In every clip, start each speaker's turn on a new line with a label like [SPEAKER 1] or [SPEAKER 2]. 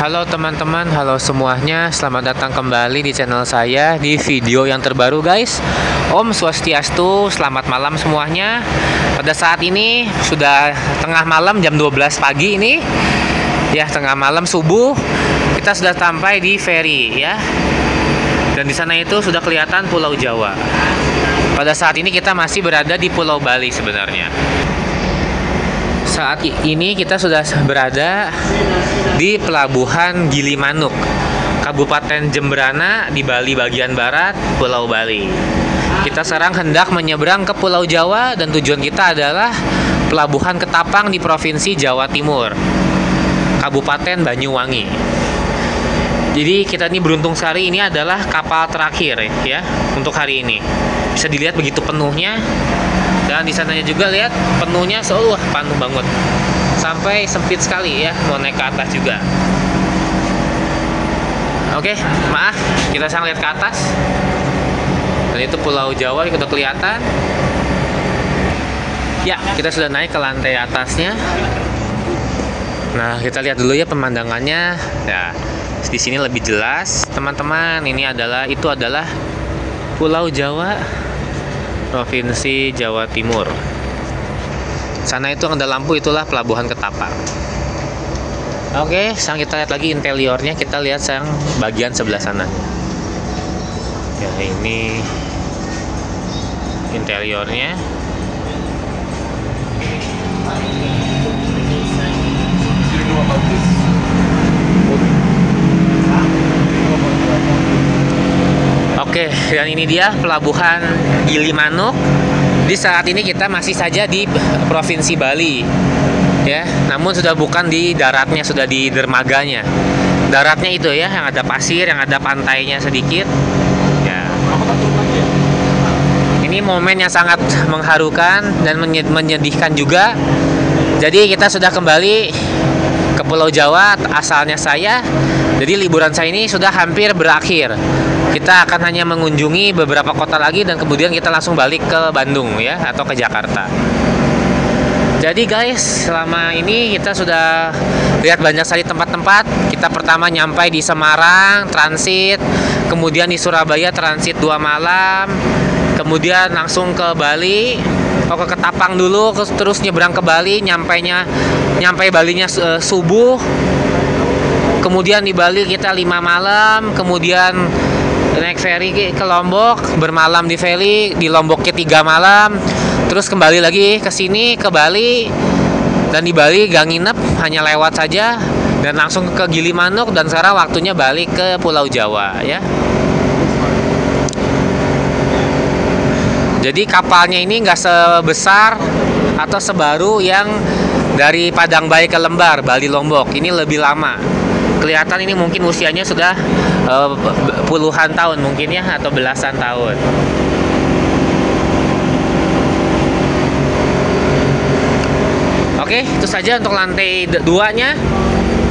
[SPEAKER 1] Halo teman-teman, halo semuanya. Selamat datang kembali di channel saya di video yang terbaru guys. Om Swastiastu, selamat malam semuanya. Pada saat ini sudah tengah malam, jam 12 pagi ini. Ya, tengah malam subuh. Kita sudah sampai di ferry ya. Dan di sana itu sudah kelihatan Pulau Jawa. Pada saat ini kita masih berada di Pulau Bali sebenarnya. Saat ini kita sudah berada di Pelabuhan Gilimanuk, Kabupaten Jembrana di Bali bagian barat, Pulau Bali. Kita sekarang hendak menyeberang ke Pulau Jawa dan tujuan kita adalah Pelabuhan Ketapang di Provinsi Jawa Timur, Kabupaten Banyuwangi. Jadi kita ini beruntung sekali, ini adalah kapal terakhir ya untuk hari ini. Bisa dilihat begitu penuhnya. Dan di sananya juga lihat penuhnya penuh banget. Sampai sempit sekali ya, mau naik ke atas juga. Oke, maaf, kita sekarang lihat ke atas. Dan itu Pulau Jawa yang udah kelihatan. Ya, kita sudah naik ke lantai atasnya. Nah, kita lihat dulu ya pemandangannya. Ya, di sini lebih jelas, teman-teman. Itu adalah Pulau Jawa, Provinsi Jawa Timur. Sana itu yang ada lampu, itulah Pelabuhan Ketapang. Oke, sekarang kita lihat lagi interiornya. Kita lihat sekarang bagian sebelah sana. Ya, ini interiornya. Oke, dan ini dia Pelabuhan Gilimanuk. Di saat ini kita masih saja di Provinsi Bali, ya. Namun sudah bukan di daratnya, sudah di dermaganya. Daratnya itu ya, yang ada pasir, yang ada pantainya sedikit. Ya. Ini momen yang sangat mengharukan dan menyedihkan juga. Jadi kita sudah kembali ke Pulau Jawa, asalnya saya. Jadi liburan saya ini sudah hampir berakhir. Kita akan hanya mengunjungi beberapa kota lagi dan kemudian kita langsung balik ke Bandung ya, atau ke Jakarta. Jadi guys, selama ini kita sudah lihat banyak sekali tempat-tempat. Kita pertama nyampai di Semarang, transit, kemudian di Surabaya transit 2 malam, kemudian langsung ke Bali, ke Ketapang dulu, terus nyebrang ke Bali, nyampe Balinya subuh. Kemudian di Bali kita 5 malam, kemudian naik ferry ke Lombok, bermalam di ferry, di Lomboknya 3 malam, terus kembali lagi ke sini ke Bali, dan di Bali gak nginep, hanya lewat saja dan langsung ke Gilimanuk, dan sekarang waktunya balik ke Pulau Jawa ya. Jadi kapalnya ini nggak sebesar atau sebaru yang dari Padang Bayi ke Lembar, Bali Lombok. Ini lebih lama. Kelihatan ini mungkin usianya sudah puluhan tahun mungkin ya, atau belasan tahun. Oke, itu saja untuk lantai 2-nya.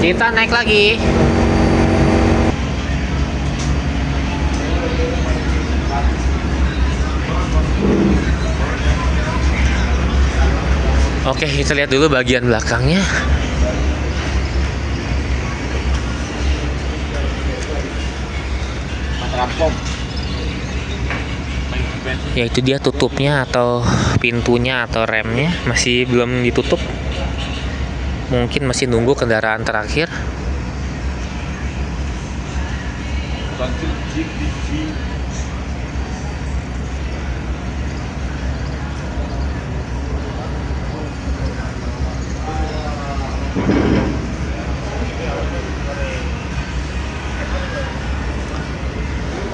[SPEAKER 1] Kita naik lagi. Oke, kita lihat dulu bagian belakangnya. Ya, itu dia tutupnya atau pintunya atau remnya masih belum ditutup. Mungkin masih nunggu kendaraan terakhir.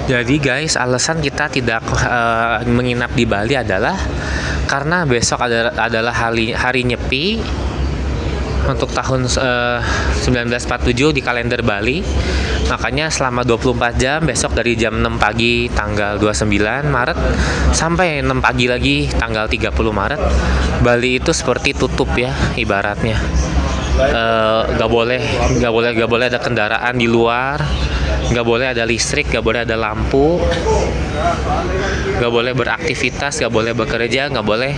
[SPEAKER 1] Jadi guys, alasan kita tidak menginap di Bali adalah karena besok adalah hari Nyepi untuk tahun 1947 di kalender Bali. Makanya selama 24 jam, besok dari jam 6 pagi tanggal 29 Maret sampai 6 pagi lagi tanggal 30 Maret, Bali itu seperti tutup ya ibaratnya. nggak boleh nggak boleh ada kendaraan di luar, nggak boleh ada listrik, nggak boleh ada lampu, nggak boleh beraktivitas, nggak boleh bekerja, nggak boleh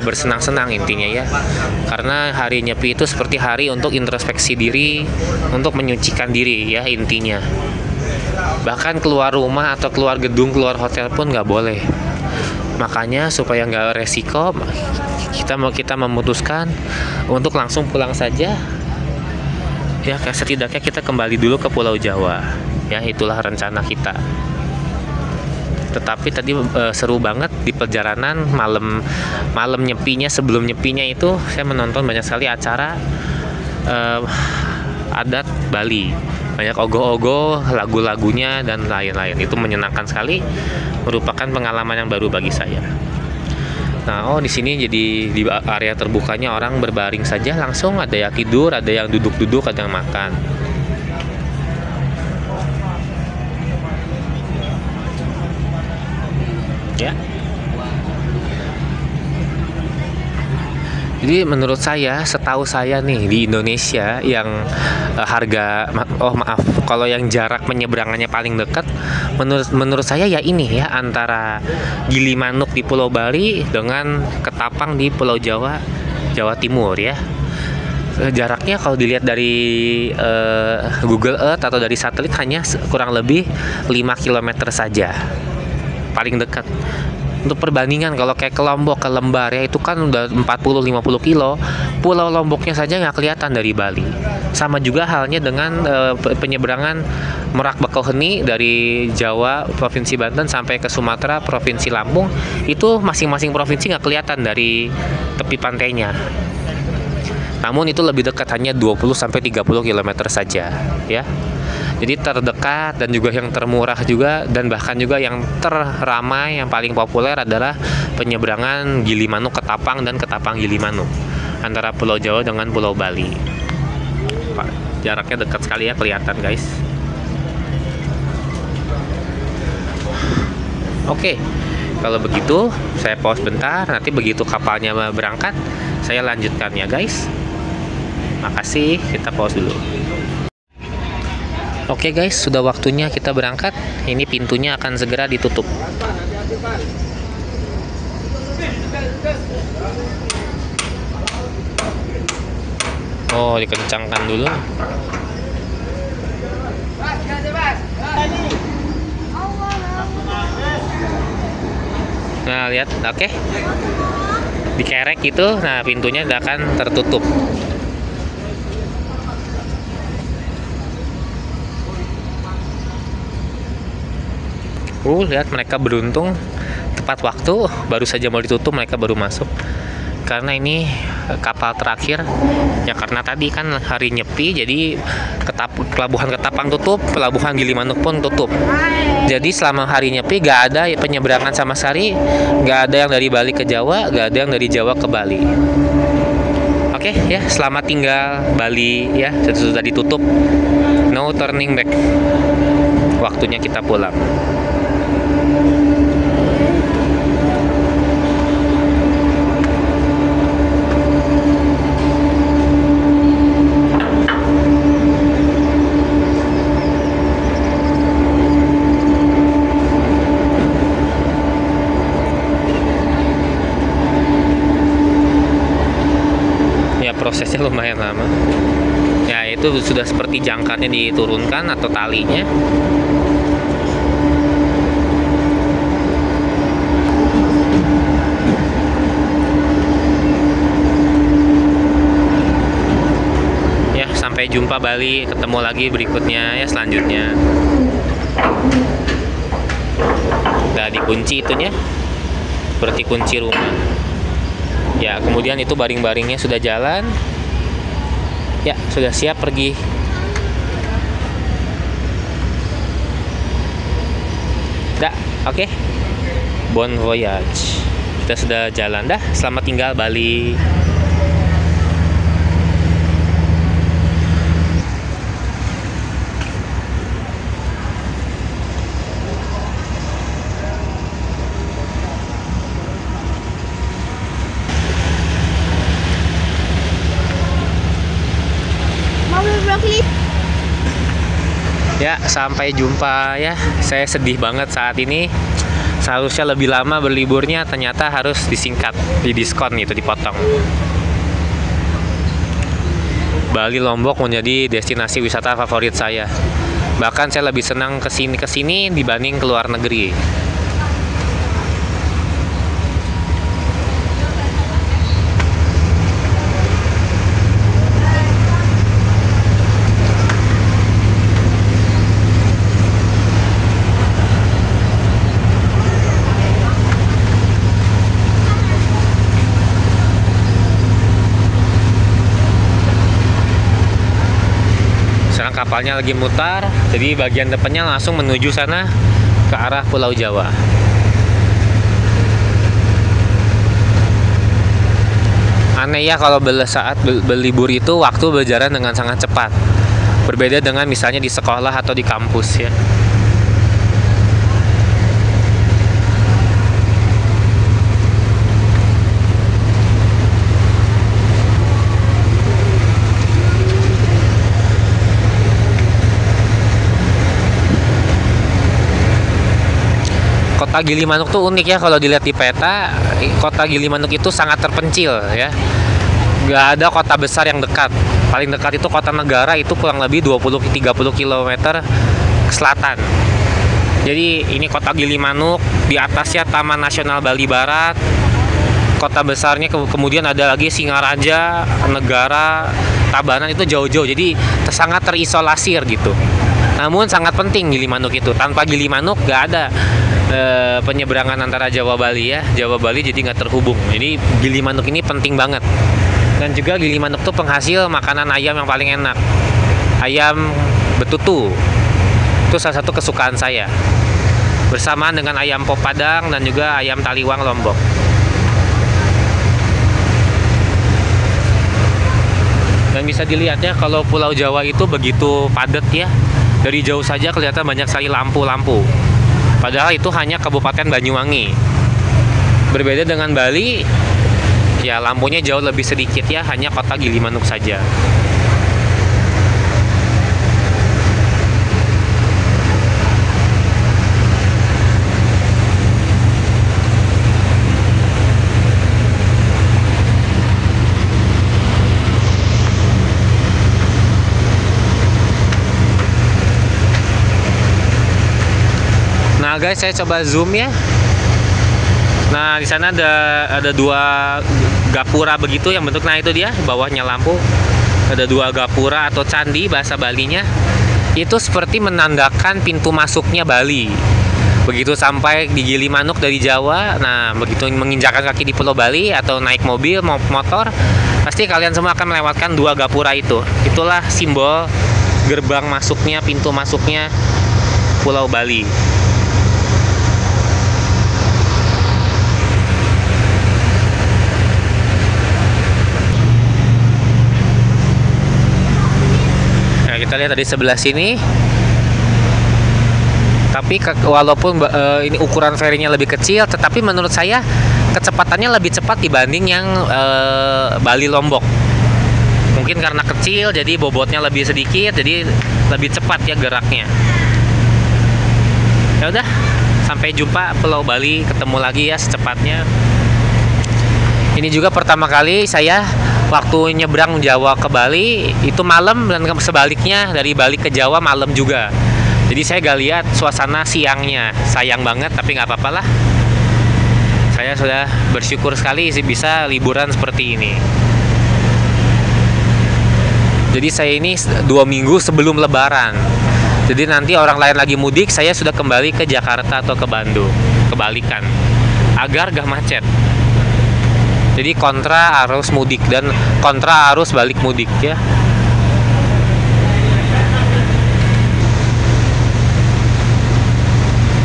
[SPEAKER 1] bersenang-senang intinya ya. Karena hari Nyepi itu seperti hari untuk introspeksi diri, untuk menyucikan diri ya intinya. Bahkan keluar rumah atau keluar gedung, keluar hotel pun nggak boleh. Makanya supaya nggak resiko, kita memutuskan untuk langsung pulang saja. Ya, setidaknya kita kembali dulu ke Pulau Jawa. Ya, itulah rencana kita. Tetapi tadi seru banget di perjalanan malam nyepinya, sebelum nyepinya itu saya menonton banyak sekali acara adat Bali. Banyak ogoh-ogoh, lagu-lagunya dan lain-lain. Itu menyenangkan sekali, merupakan pengalaman yang baru bagi saya. Nah, di sini jadi di area terbukanya orang berbaring saja langsung, ada yang tidur, ada yang duduk-duduk, ada yang makan. Ya. Jadi menurut saya, setahu saya nih di Indonesia yang kalau yang jarak penyeberangannya paling dekat, menurut saya ya ini ya, antara Gilimanuk di Pulau Bali dengan Ketapang di Pulau Jawa, Jawa Timur ya. Jaraknya kalau dilihat dari Google Earth atau dari satelit hanya kurang lebih 5 km saja, paling dekat. Untuk perbandingan, kalau kayak ke Lombok, ke Lembar ya, itu kan udah 40-50 kilo. Pulau Lomboknya saja nggak kelihatan dari Bali. Sama juga halnya dengan penyeberangan Merak Bakauheni dari Jawa, Provinsi Banten sampai ke Sumatera, Provinsi Lampung. Itu masing-masing provinsi nggak kelihatan dari tepi pantainya. Namun itu lebih dekat, hanya 20-30 km saja ya. Jadi terdekat dan juga yang termurah juga, dan bahkan juga yang terramai, yang paling populer adalah penyeberangan Gilimanuk Ketapang dan Ketapang Gilimanuk antara Pulau Jawa dengan Pulau Bali. Jaraknya dekat sekali ya, kelihatan guys. Oke, kalau begitu saya pause bentar, nanti begitu kapalnya berangkat saya lanjutkan ya guys. Makasih, kita pause dulu. Oke guys, sudah waktunya kita berangkat. Ini pintunya akan segera ditutup. Oh, dikencangkan dulu. Nah, lihat, oke. Dikerek itu, nah pintunya akan tertutup. Lihat, mereka beruntung, tepat waktu, baru saja mau ditutup mereka baru masuk. Karena ini kapal terakhir ya, karena tadi kan hari Nyepi, jadi pelabuhan Ketapang tutup, pelabuhan Gilimanuk pun tutup. Jadi selama hari Nyepi gak ada penyeberangan sama sekali, gak ada yang dari Bali ke Jawa, gak ada yang dari Jawa ke Bali. Oke ya, selamat tinggal Bali ya, sudah ditutup, no turning back. Waktunya kita pulang. Prosesnya lumayan lama ya, itu sudah seperti jangkarnya diturunkan atau talinya. Ya, sampai jumpa Bali, ketemu lagi berikutnya ya, selanjutnya. Udah dikunci itunya, seperti kunci rumah. Ya, kemudian itu baring-baringnya sudah jalan. Ya, sudah siap pergi. Dah, oke. Bon voyage. Kita sudah jalan dah. Selamat tinggal Bali. Ya, sampai jumpa ya. Saya sedih banget saat ini. Seharusnya lebih lama berliburnya, ternyata harus disingkat, didiskon gitu, dipotong. Bali Lombok menjadi destinasi wisata favorit saya. Bahkan saya lebih senang kesini dibanding ke luar negeri. Kapalnya lagi mutar, jadi bagian depannya langsung menuju sana ke arah Pulau Jawa. Aneh ya kalau saat berlibur itu waktu berjalan dengan sangat cepat. Berbeda dengan misalnya di sekolah atau di kampus ya. Kota Gilimanuk tuh unik ya kalau dilihat di peta. Kota Gilimanuk itu sangat terpencil ya. Gak ada kota besar yang dekat. Paling dekat itu kota negara, itu kurang lebih 20-30 km ke selatan. Jadi ini kota Gilimanuk, di atasnya Taman Nasional Bali Barat. Kota besarnya kemudian ada lagi Singaraja, Negara, Tabanan, itu jauh-jauh. Jadi sangat terisolasir gitu. Namun sangat penting Gilimanuk itu. Tanpa Gilimanuk gak ada penyeberangan antara Jawa Bali ya. Jawa Bali jadi nggak terhubung. Jadi Gilimanuk ini penting banget. Dan juga Gilimanuk tuh penghasil makanan ayam yang paling enak. Ayam betutu. Itu salah satu kesukaan saya. Bersamaan dengan ayam pop Padang dan juga ayam taliwang Lombok. Dan bisa dilihat ya kalau Pulau Jawa itu begitu padat ya. Dari jauh saja kelihatan banyak sekali lampu-lampu. Padahal itu hanya Kabupaten Banyuwangi. Berbeda dengan Bali, ya lampunya jauh lebih sedikit ya, hanya kota Gilimanuk saja. Nah guys, saya coba zoom ya. Nah di sana ada dua gapura begitu yang bentuknya itu dia, bawahnya lampu. Ada dua gapura atau candi bahasa Balinya. Itu seperti menandakan pintu masuknya Bali. Begitu sampai di Gilimanuk dari Jawa, nah begitu menginjakkan kaki di Pulau Bali atau naik mobil motor, pasti kalian semua akan melewatkan dua gapura itu. Itulah simbol gerbang masuknya, pintu masuknya Pulau Bali. Kita lihat dari sebelah sini. Tapi walaupun ini ukuran ferinya lebih kecil, tetapi menurut saya kecepatannya lebih cepat dibanding yang Bali Lombok. Mungkin karena kecil jadi bobotnya lebih sedikit, jadi lebih cepat ya geraknya. Ya udah, sampai jumpa Pulau Bali, ketemu lagi ya secepatnya. Ini juga pertama kali saya waktu nyebrang Jawa ke Bali itu malam, dan sebaliknya dari Bali ke Jawa malam juga. Jadi saya gak lihat suasana siangnya. Sayang banget, tapi nggak apa-apa lah. Saya sudah bersyukur sekali sih bisa liburan seperti ini. Jadi saya ini 2 minggu sebelum Lebaran. Jadi nanti orang lain lagi mudik, saya sudah kembali ke Jakarta atau ke Bandung. Kebalikan, agar gak macet. Jadi kontra arus mudik dan kontra arus balik mudik ya.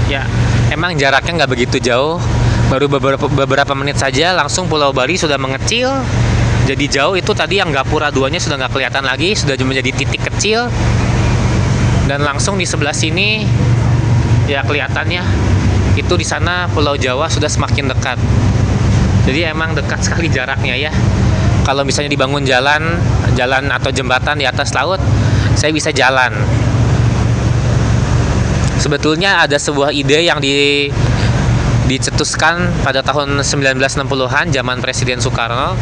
[SPEAKER 1] Ya, emang jaraknya nggak begitu jauh. Baru beberapa menit saja langsung Pulau Bali sudah mengecil. Jadi jauh itu tadi yang gapura duanya sudah nggak kelihatan lagi, sudah menjadi titik kecil. Dan langsung di sebelah sini ya kelihatannya itu di sana Pulau Jawa sudah semakin dekat. Jadi emang dekat sekali jaraknya ya. Kalau misalnya dibangun jalan atau jembatan di atas laut, saya bisa jalan. Sebetulnya ada sebuah ide yang dicetuskan pada tahun 1960-an zaman Presiden Soekarno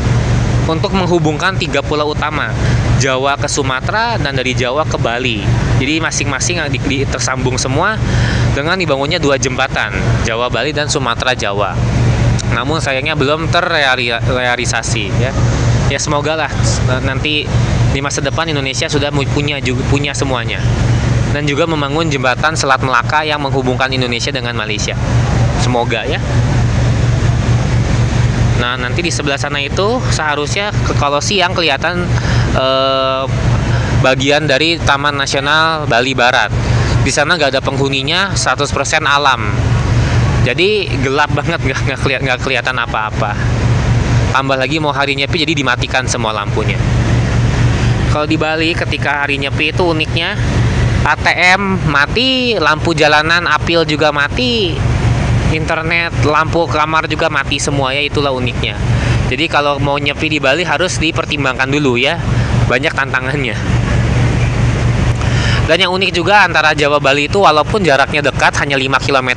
[SPEAKER 1] untuk menghubungkan 3 pulau utama, Jawa ke Sumatera dan dari Jawa ke Bali. Jadi masing-masing tersambung semua dengan dibangunnya 2 jembatan, Jawa Bali dan Sumatera Jawa. Namun sayangnya belum terrealisasi ya. Ya semoga lah nanti di masa depan Indonesia sudah punya semuanya. Dan juga membangun jembatan Selat Melaka yang menghubungkan Indonesia dengan Malaysia. Semoga ya. Nah nanti di sebelah sana itu seharusnya kalau siang kelihatan bagian dari Taman Nasional Bali Barat. Di sana nggak ada penghuninya, 100% alam. Jadi gelap banget, nggak kelihatan apa-apa. Tambah lagi mau hari Nyepi jadi dimatikan semua lampunya. Kalau di Bali ketika hari Nyepi itu uniknya ATM mati, lampu jalanan apil juga mati, internet, lampu kamar juga mati semua ya, itulah uniknya. Jadi kalau mau nyepi di Bali harus dipertimbangkan dulu ya, banyak tantangannya. Dan yang unik juga antara Jawa Bali itu walaupun jaraknya dekat hanya 5 km,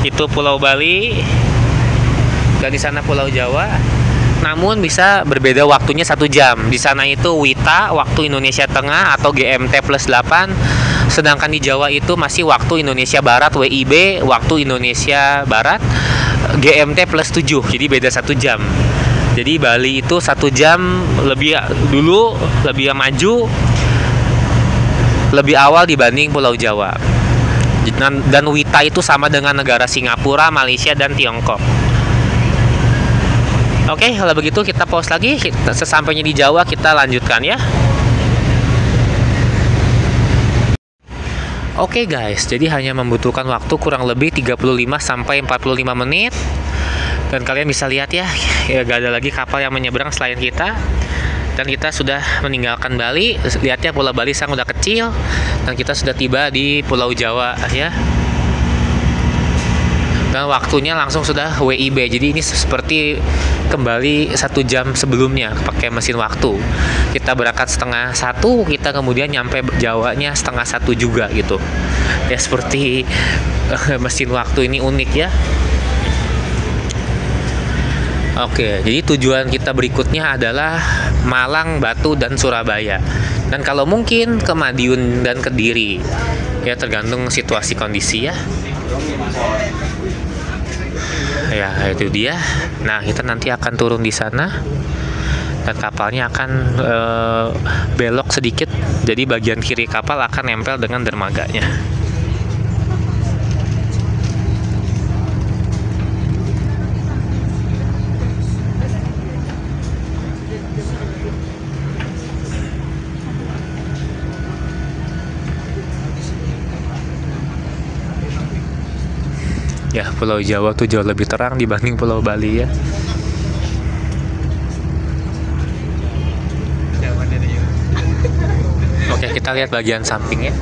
[SPEAKER 1] itu Pulau Bali dan di sana Pulau Jawa, namun bisa berbeda waktunya 1 jam. Di sana itu WITA waktu Indonesia Tengah atau GMT +8, sedangkan di Jawa itu masih waktu Indonesia Barat WIB waktu Indonesia Barat GMT +7, jadi beda 1 jam. Jadi Bali itu 1 jam lebih dulu, lebih maju, lebih awal dibanding Pulau Jawa. Dan WITA itu sama dengan negara Singapura, Malaysia, dan Tiongkok. Oke, kalau begitu kita pause lagi. Sesampainya di Jawa kita lanjutkan ya. Oke guys, jadi hanya membutuhkan waktu kurang lebih 35-45 menit. Dan kalian bisa lihat ya, gak ada lagi kapal yang menyeberang selain kita. Dan kita sudah meninggalkan Bali. Lihat ya, Pulau Bali sekarang udah kecil. Dan kita sudah tiba di Pulau Jawa ya. Dan waktunya langsung sudah WIB. Jadi ini seperti kembali 1 jam sebelumnya pakai mesin waktu. Kita berangkat 12:30, kita kemudian nyampe Jawanya 12:30 juga gitu. Ya seperti mesin waktu ini unik ya. Oke, jadi tujuan kita berikutnya adalah Malang, Batu, dan Surabaya. Dan kalau mungkin ke Madiun dan Kediri. Ya tergantung situasi kondisi ya. Ya itu dia. Nah kita nanti akan turun di sana dan kapalnya akan belok sedikit. Jadi bagian kiri kapal akan nempel dengan dermaganya. Ya, Pulau Jawa tuh jauh lebih terang dibanding Pulau Bali ya. Oke, kita lihat bagian sampingnya.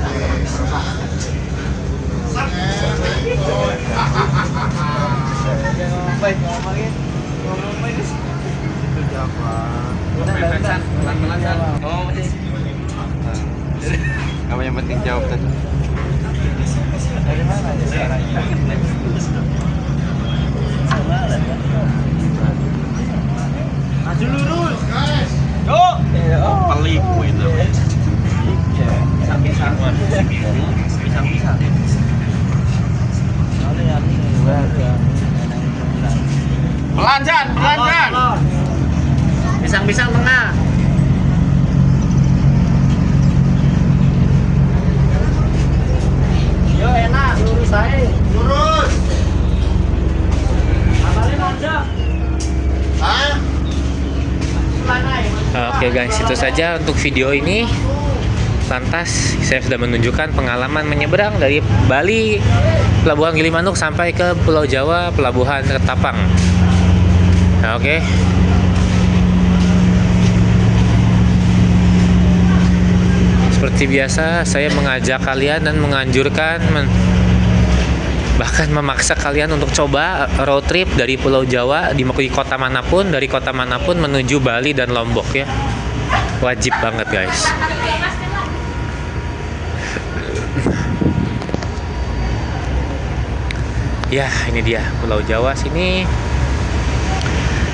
[SPEAKER 2] Apa yang penting jawab tadi? Dari mana aja sekarang ini? Maju lurus, guys. Yuk. Peliku itu. Pisang-pisang. Pisang-pisang. Pelan-pelan, pelan-pelan. Pisang-pisang tengah. Yo enak, lurus aja. Lurus. Amalin aja. Hah?
[SPEAKER 1] Oke guys, itu saja untuk video ini. Lantas saya sudah menunjukkan pengalaman menyeberang dari Bali, Pelabuhan Gilimanuk sampai ke Pulau Jawa, Pelabuhan Ketapang. Nah, oke. Seperti biasa, saya mengajak kalian dan menganjurkan, bahkan memaksa kalian untuk coba road trip dari Pulau Jawa di kota manapun, dari kota manapun menuju Bali dan Lombok ya. Wajib banget guys. Ya, ini dia Pulau Jawa sini.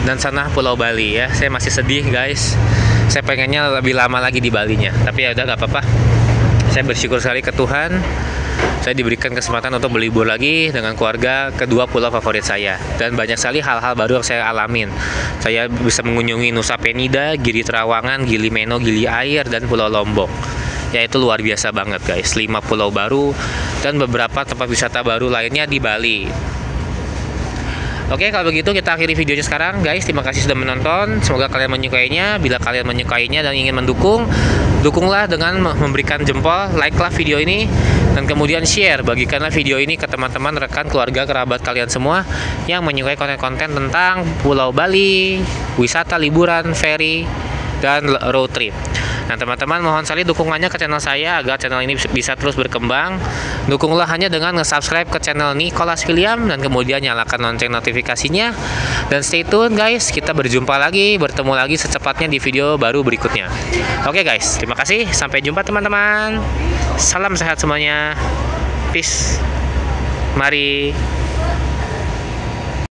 [SPEAKER 1] Dan sana Pulau Bali ya. Saya masih sedih guys. Saya pengennya lebih lama lagi di Balinya. Tapi ya udah nggak apa-apa. Saya bersyukur sekali ke Tuhan. Saya diberikan kesempatan untuk berlibur lagi dengan keluarga kedua pulau favorit saya. Dan banyak sekali hal-hal baru yang saya alamin. Saya bisa mengunjungi Nusa Penida, Gili Trawangan, Gili Meno, Gili Air, dan Pulau Lombok. Ya itu luar biasa banget guys. 5 pulau baru dan beberapa tempat wisata baru lainnya di Bali. Oke, kalau begitu kita akhiri videonya sekarang guys. Terima kasih sudah menonton. Semoga kalian menyukainya. Bila kalian menyukainya dan ingin mendukung, dukunglah dengan memberikan jempol, like-lah video ini, dan kemudian share, bagikanlah video ini ke teman-teman, rekan, keluarga, kerabat kalian semua yang menyukai konten-konten tentang Pulau Bali, wisata, liburan, ferry, dan road trip. Nah teman-teman, mohon sekali dukungannya ke channel saya agar channel ini bisa terus berkembang. Dukunglah hanya dengan nge-subscribe ke channel Nicholas William dan kemudian nyalakan lonceng notifikasinya. Dan stay tune guys, kita berjumpa lagi, bertemu lagi secepatnya di video baru berikutnya. Oke guys, terima kasih, sampai jumpa teman-teman. Salam sehat semuanya. Peace. Mari.